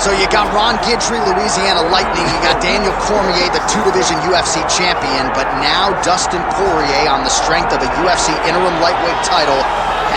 So you got Ron Guidry, Louisiana Lightning. You got Daniel Cormier, the two-division UFC champion. But now Dustin Poirier, on the strength of a UFC interim lightweight title,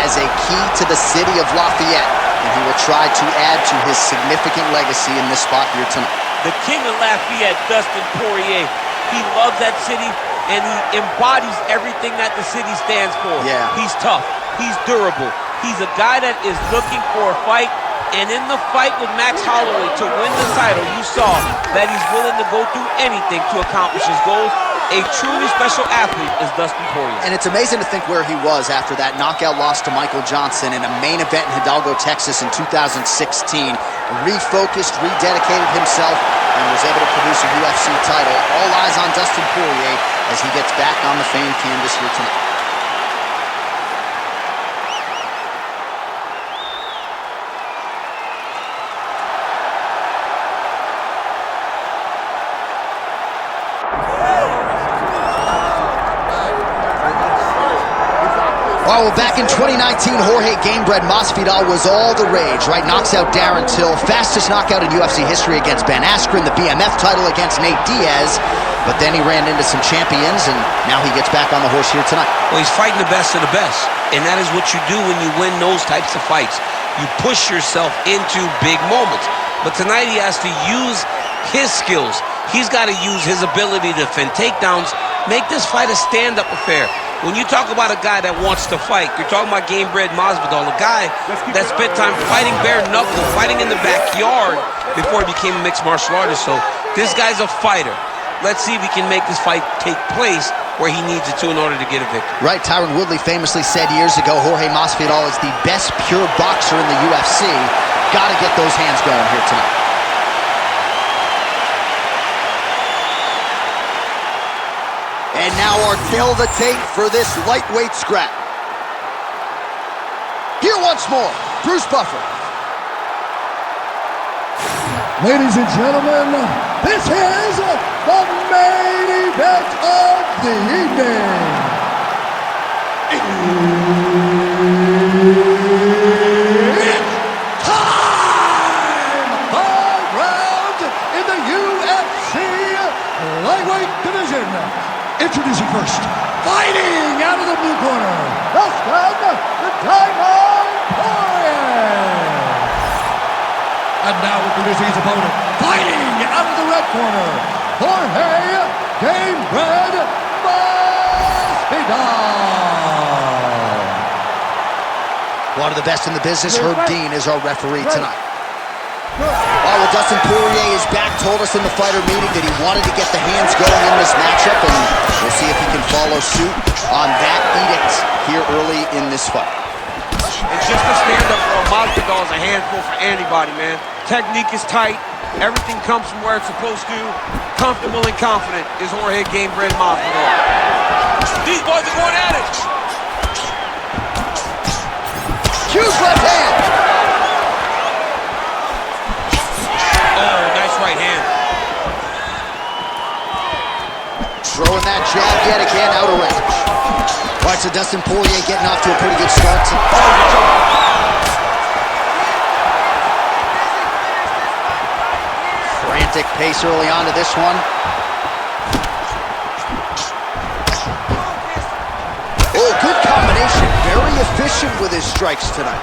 has a key to the city of Lafayette. And he will try to add to his significant legacy in this spot here tonight. The king of Lafayette, Dustin Poirier. He loves that city, and he embodies everything that the city stands for. Yeah. He's tough. He's durable. He's a guy that is looking for a fight. And in the fight with Max Holloway to win the title, you saw that he's willing to go through anything to accomplish his goals. A truly special athlete is Dustin Poirier. And it's amazing to think where he was after that knockout loss to Michael Johnson in a main event in Hidalgo, Texas in 2016. Refocused, rededicated himself, and was able to produce a UFC title. All eyes on Dustin Poirier as he gets back on the famed canvas here tonight. Well, back in 2019, Jorge "Gamebred" Masvidal was all the rage, right? Knocks out Darren Till, fastest knockout in UFC history against Ben Askren, the BMF title against Nate Diaz. But then he ran into some champions, and now he gets back on the horse here tonight. Well, he's fighting the best of the best, and that is what you do when you win those types of fights. You push yourself into big moments. But tonight he has to use his skills. He's got to use his ability to defend takedowns, make this fight a stand-up affair. When you talk about a guy that wants to fight, you're talking about Gamebred Masvidal, a guy that spent time fighting bare knuckle, fighting in the backyard before he became a mixed martial artist. So this guy's a fighter. Let's see if he can make this fight take place where he needs it to in order to get a victory. Right, Tyron Woodley famously said years ago, Jorge Masvidal is the best pure boxer in the UFC. Got to get those hands going here tonight. And now our tale of the tape for this lightweight scrap. Here once more, Bruce Buffer. Ladies and gentlemen, this is the main event of the evening. It's time! 5 rounds in the UFC lightweight division. Introducing first, fighting out of the blue corner, Dustin the Diamond Poirier. And now introducing his opponent, fighting out of the red corner, Jorge "Gamebred" Masvidal. One of the best in the business, Herb Dean, is our referee tonight. Well, Dustin Poirier is back, told us in the fighter meeting that he wanted to get the hands going in this matchup, and we'll see if he can follow suit on that edict here early in this fight. It's just a stand-up for Masvidal is a handful for anybody, man. Technique is tight. Everything comes from where it's supposed to. Comfortable and confident is Jorge "Gamebred" Masvidal. These boys are going at it. Huge left hand. Right hand. Throwing that jab yet again out of range. All right, so Dustin Poirier getting off to a pretty good start. Frantic pace early on to this one. Oh, good combination. Very efficient with his strikes tonight.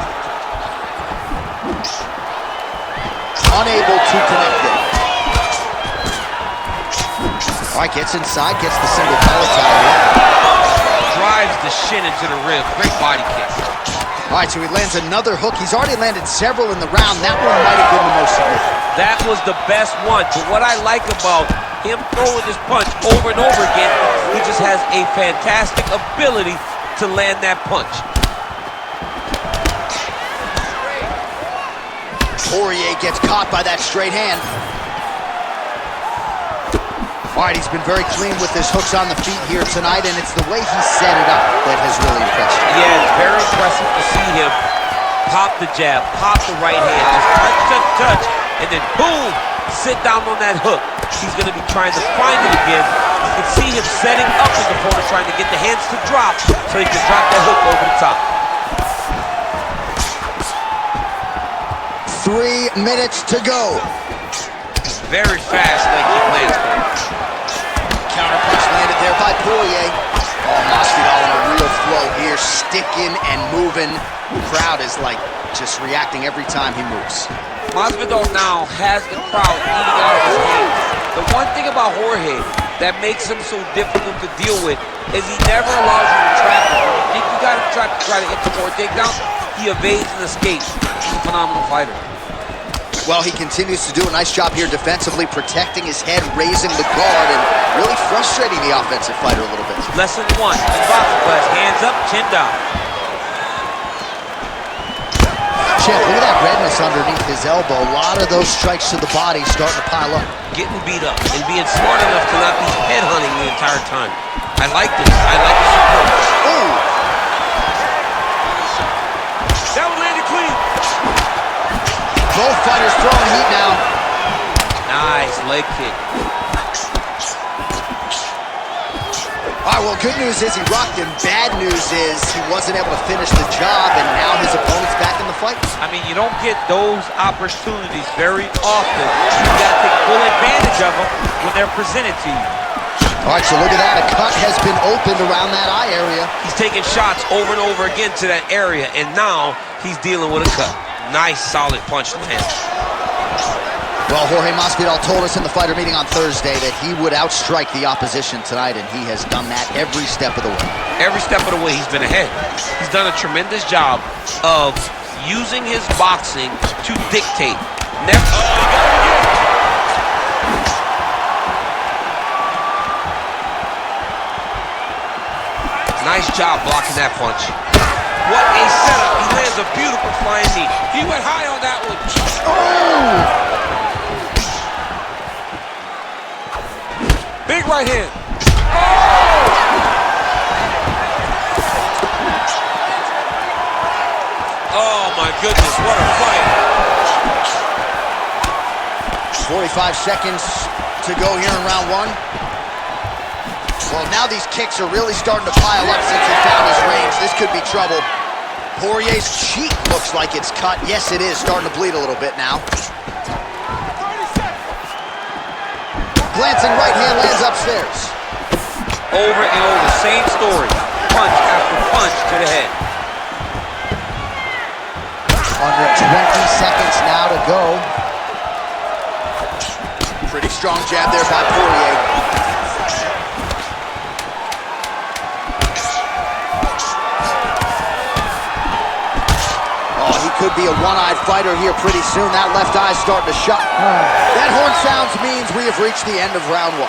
Unable to connect there. All right, gets inside, gets the single collar tie. Drives the shin into the rib. Great body kick. All right, so he lands another hook. He's already landed several in the round. That one might have been the most significant. That was the best one. But what I like about him throwing this punch over and over again, he just has a fantastic ability to land that punch. Poirier gets caught by that straight hand. All right, he's been very clean with his hooks on the feet here tonight, and it's the way he set it up that has really impressed me. Yeah, it's very impressive to see him pop the jab, pop the right hand, just touch, and then boom, sit down on that hook. He's going to be trying to find it again. You can see him setting up his opponent, trying to get the hands to drop so he can drop that hook over the top. 3 minutes to go. Very fast leg kick lands for him. Counter punch landed there by Poirier. Oh, Masvidal in a real flow here, sticking and moving. The crowd is like just reacting every time he moves. Masvidal now has the crowd eating out of his hands. The one thing about Jorge that makes him so difficult to deal with is he never allows you to trap him. When you think you got him trapped to try to hit the more takedown, he evades and escapes. He's a phenomenal fighter. Well, he continues to do a nice job here defensively, protecting his head, raising the guard, and really frustrating the offensive fighter a little bit. Lesson 1 in boxing class, hands up, chin down. Champ, look at that redness underneath his elbow. A lot of those strikes to the body starting to pile up. Getting beat up and being smart enough to not be headhunting the entire time. I like this. I like this approach. Ooh. That one landed clean. Both fighters throwing heat now. Nice leg kick. All right, well, good news is he rocked him. Bad news is he wasn't able to finish the job, and now his opponent's back in the fight. I mean, you don't get those opportunities very often. You got to take full advantage of them when they're presented to you. All right, so look at that. A cut has been opened around that eye area. He's taking shots over and over again to that area, and now he's dealing with a cut. Nice, solid punch land. Well, Jorge Masvidal told us in the fighter meeting on Thursday that he would outstrike the opposition tonight, and he has done that every step of the way. Every step of the way, he's been ahead. He's done a tremendous job of using his boxing to dictate. Nice job blocking that punch. What a setup. He lands a beautiful flying knee. He went high on that one. Oh! Big right hand. Oh my goodness, what a fight. 45 seconds to go here in round 1. Well, now these kicks are really starting to pile up since he found his range. This could be trouble. Poirier's cheek looks like it's cut. Yes, it is. Starting to bleed a little bit now. Glancing right hand lands upstairs. Over and over, same story. Punch after punch to the head. Under 20 seconds now to go. Pretty strong jab there by Poirier. Oh, he could be a one-eyed fighter here pretty soon. That left eye's starting to shut. That horn sounds means we have reached the end of round 1.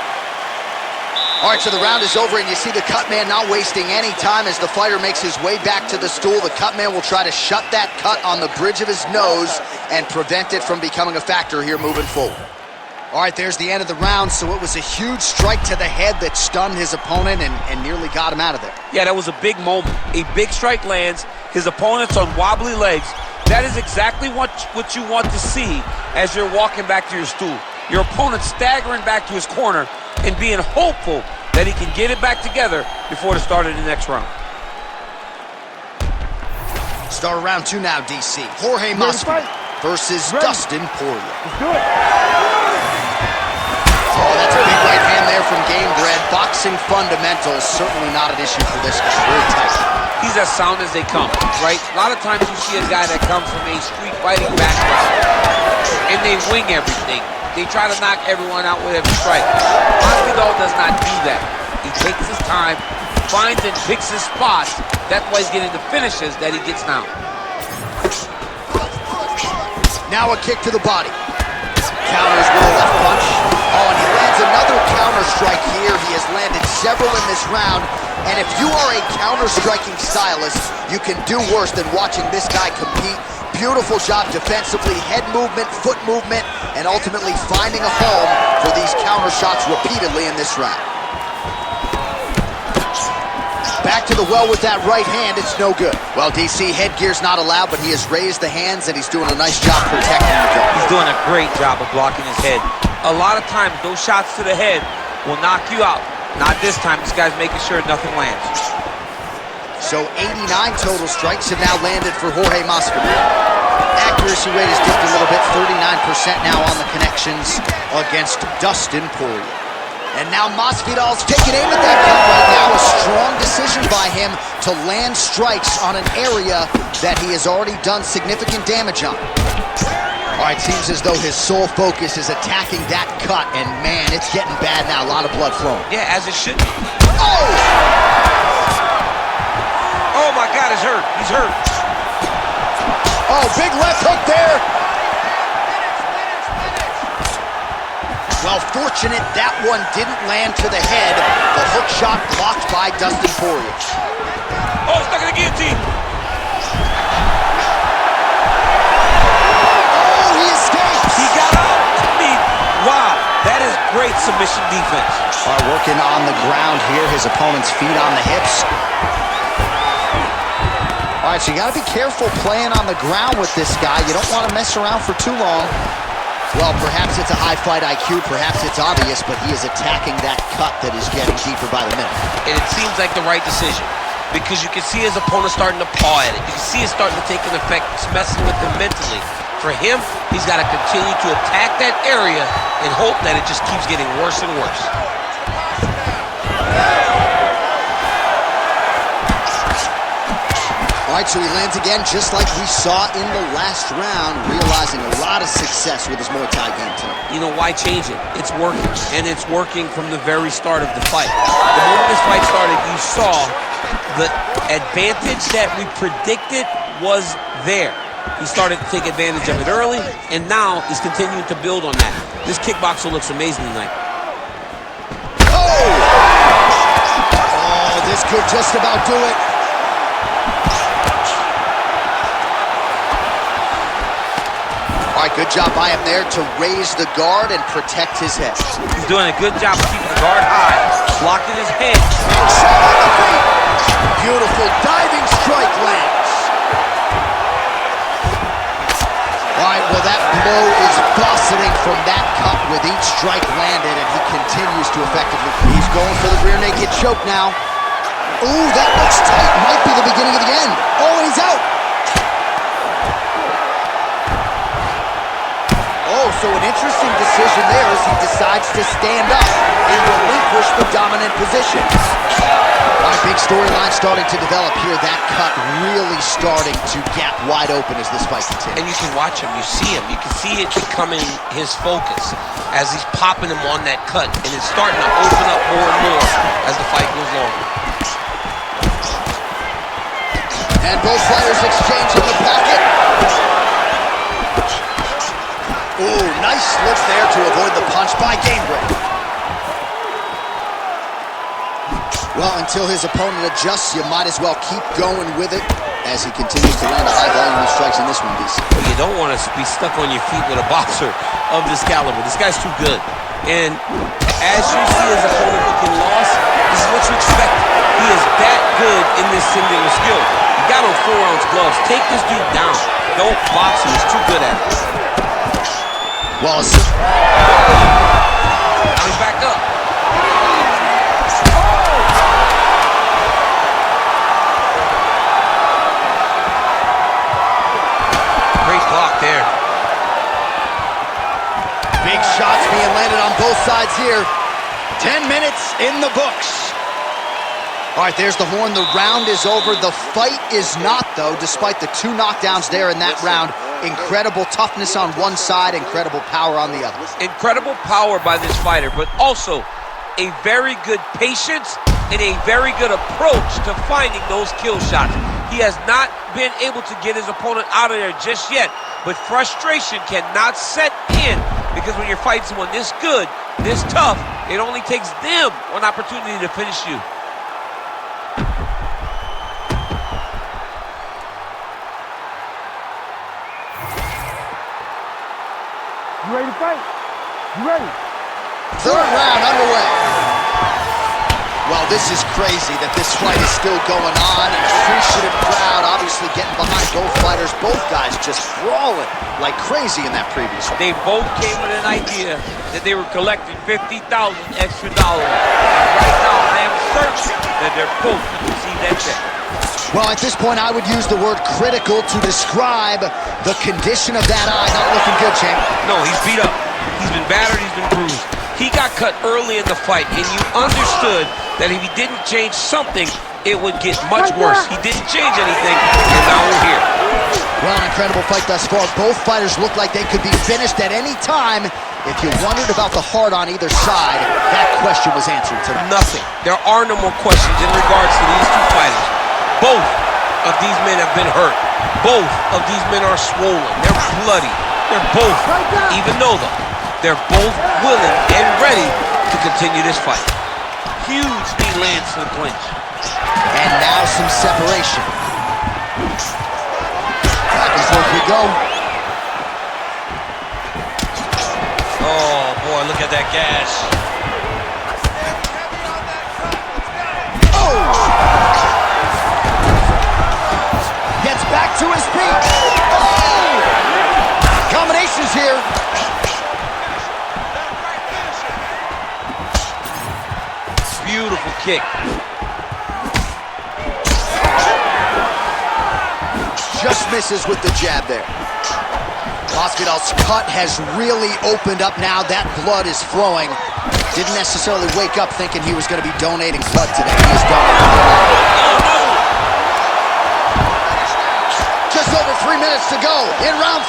All right, so the round is over, and you see the cut man not wasting any time as the fighter makes his way back to the stool. The cut man will try to shut that cut on the bridge of his nose and prevent it from becoming a factor here moving forward. All right, there's the end of the round, so it was a huge strike to the head that stunned his opponent and nearly got him out of there. Yeah, that was a big moment. A big strike lands. His opponent's on wobbly legs. That is exactly what you want to see as you're walking back to your stool. Your opponent staggering back to his corner and being hopeful that he can get it back together before the start of the next round. Start of round 2 now, DC. Jorge Masvidal versus Dustin Poirier. Let's do it. Oh, that's a big right hand there from Game Bred. Boxing fundamentals, certainly not an issue for this guy. Very tight. He's as sound as they come, right? A lot of times you see a guy that comes from a street fighting background and they wing everything. They try to knock everyone out with every strike. Masvidal does not do that. He takes his time, finds and picks his spots. That's why he's getting the finishes that he gets now. Now a kick to the body. Counters with a left punch. Oh, and he lands another counter strike here. He has landed several in this round. And if you are a counter-striking stylist, you can do worse than watching this guy compete. Beautiful job defensively, head movement, foot movement, and ultimately finding a home for these counter shots repeatedly in this round. Back to the well with that right hand, it's no good. Well, DC, headgear's not allowed, but he has raised the hands and he's doing a nice job protecting the gut. He's doing a great job of blocking his head. A lot of times, those shots to the head will knock you out. Not this time. This guy's making sure nothing lands. So 89 total strikes have now landed for Jorge Masvidal. Accuracy rate has dipped a little bit, 39% now on the connections against Dustin Poirier. And now Masvidal's taking aim at that cut right now. A strong decision by him to land strikes on an area that he has already done significant damage on. All right, seems as though his sole focus is attacking that cut, and man, it's getting bad now. A lot of blood flowing. Yeah, as it should be. Oh! Oh my God, he's hurt. He's hurt. Oh, big left hook there. Well, fortunate that one didn't land to the head. The hook shot blocked by Dustin Poirier. Oh, he's stuck in the guillotine. Oh, he escapes. He got out. I mean, wow, that is great submission defense. All right, working on the ground here. His opponent's feet on the hips. All right, so you got to be careful playing on the ground with this guy. You don't want to mess around for too long. Well, perhaps it's a high fight IQ, perhaps it's obvious, but he is attacking that cut that is getting deeper by the minute. And it seems like the right decision because you can see his opponent starting to paw at it. You can see it starting to take an effect. It's messing with him mentally. For him, he's got to continue to attack that area and hope that it just keeps getting worse and worse. All right, so he lands again just like we saw in the last round, realizing a lot of success with his Muay Thai game tonight. You know, why change it? It's working, and it's working from the very start of the fight. The moment this fight started, you saw the advantage that we predicted was there. He started to take advantage of it early, and now he's continuing to build on that. This kickboxer looks amazing tonight. Oh! Oh, this could just about do it. All right, good job by him there to raise the guard and protect his head. He's doing a good job of keeping the guard high, blocking his head. Big shot on the feet. Beautiful diving strike lands. All right, well, that blow is buffeting from that cut with each strike landed, and he continues to effectively. He's going for the rear naked choke now. Ooh, that looks tight. Might be the beginning of the end. Oh, and he's out. Oh, so an interesting decision there as he decides to stand up and relinquish the dominant position. All right, big storyline starting to develop here. That cut really starting to gap wide open as this fight continues. And you can watch him, you see him. You can see it becoming his focus as he's popping him on that cut. And it's starting to open up more and more as the fight goes on. And both fighters exchanging the pocket. Ooh, nice slip there to avoid the punch by Gamebreak. Well, until his opponent adjusts, you might as well keep going with it as he continues to land a high volume of strikes in this one, DC. Well, you don't want to be stuck on your feet with a boxer of this caliber. This guy's too good. And as you see his opponent looking lost, this is what you expect. He is that good in this singular skill. You got on 4-ounce gloves. Take this dude down. Don't box him. He's too good at it. Well, now he's back up. Great block there. big shots being landed on both sides here. 10 minutes in the books. All right, there's the horn. The round is over. The fight is not, though, despite the 2 knockdowns there in that round. Incredible toughness on one side, incredible power on the other. Incredible power by this fighter, but also a very good patience and a very good approach to finding those kill shots. He has not been able to get his opponent out of there just yet, but frustration cannot set in because when you're fighting someone this good, this tough, it only takes them an opportunity to finish you. You ready to fight? You ready? Third round underway. Well, this is crazy that this fight is still going on. An appreciative crowd obviously getting behind both fighters. Both guys just brawling like crazy in that previous one. They both came with an idea that they were collecting $50,000 extra dollars. Right now, I am certain that they're both going to receive that check. Well, at this point, I would use the word critical to describe the condition of that eye. Not looking good, champ. No, he's beat up. He's been battered, he's been bruised. He got cut early in the fight, and you understood that if he didn't change something, it would get much worse. He didn't change anything, and now we're here. Well, an incredible fight thus far. Both fighters look like they could be finished at any time. If you wondered about the heart on either side, that question was answered tonight. Nothing. There are no more questions in regards to these two fighters. Both of these men have been hurt. Both of these men are swollen. They're bloody. They're both, even though they're both willing and ready to continue this fight. Huge knee lands to the clinch. And now some separation. Back and forth we go. Oh, boy, look at that gas. Oh! Gets back to his feet. Oh! Combinations here. Beautiful kick. Just misses with the jab there. Masvidal's cut has really opened up now. That blood is flowing. Didn't necessarily wake up thinking he was going to be donating blood today. He is donating blood. Just over 3 minutes to go in round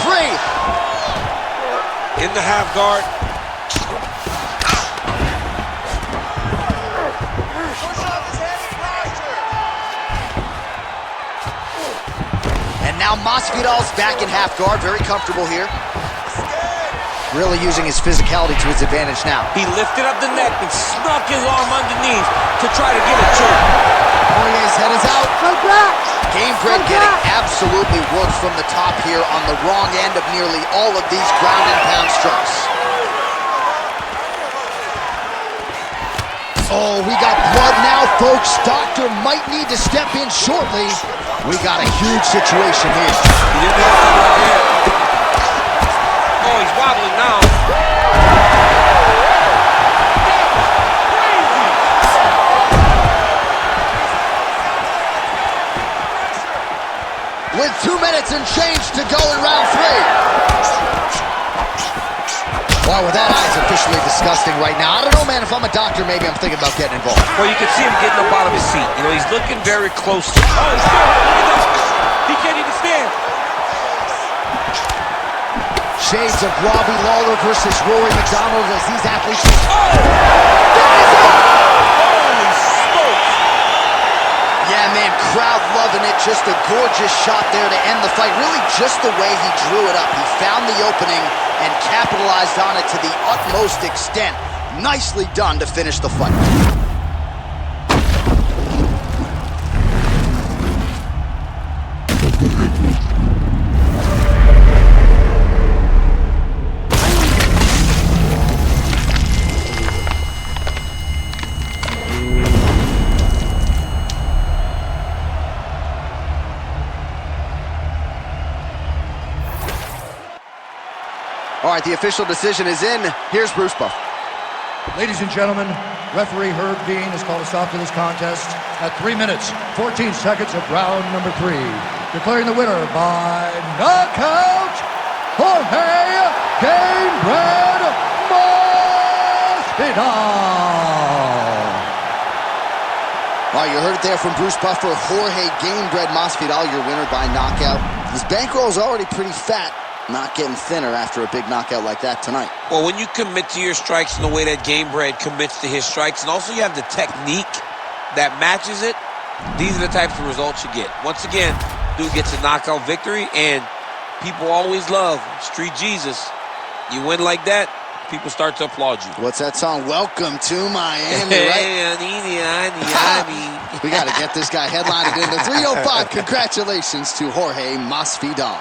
3. In the half guard. And now Masvidal's back in half guard, very comfortable here. Really using his physicality to his advantage now. He lifted up the neck and snuck his arm underneath to try to get a choke. Poirier's head is out. Gamebred getting absolutely worked from the top here on the wrong end of nearly all of these ground and pound strikes. Oh, we got blood now, folks. Doctor might need to step in shortly. We got a huge situation here. Oh, he's wobbling now. With 2 minutes and change to go in round 3. Wow, well, that eye is officially disgusting right now. I don't know, man. If I'm a doctor, maybe I'm thinking about getting involved. Well, you can see him getting up out of his seat. You know, he's looking very close to him. Oh, he's still hurt. He can't even stand. Shades of Robbie Lawler versus Rory McDonald as these athletes. Oh! Holy smokes. Yeah, man, crowd loving it. Just a gorgeous shot there to end the fight. Really just the way he drew it up. He found the opening and capitalized on it to the utmost extent. Nicely done to finish the fight. All right, the official decision is in. Here's Bruce Buff. Ladies and gentlemen, referee Herb Dean has called a stop to this contest at 3 minutes, 14 seconds of round number 3. Declaring the winner by knockout, Jorge Gamebred Masvidal. Well, you heard it there from Bruce Buffer. Jorge Gamebred Masvidal, your winner by knockout. His bankroll is already pretty fat. Not getting thinner after a big knockout like that tonight. Well, when you commit to your strikes in the way that Gamebred commits to his strikes, and also you have the technique that matches it, these are the types of results you get. Once again, dude gets a knockout victory, and people always love Street Jesus. You win like that, people start to applaud you. What's that song? Welcome to Miami, right? We got to get this guy headlined in the 305. Congratulations to Jorge Masvidal.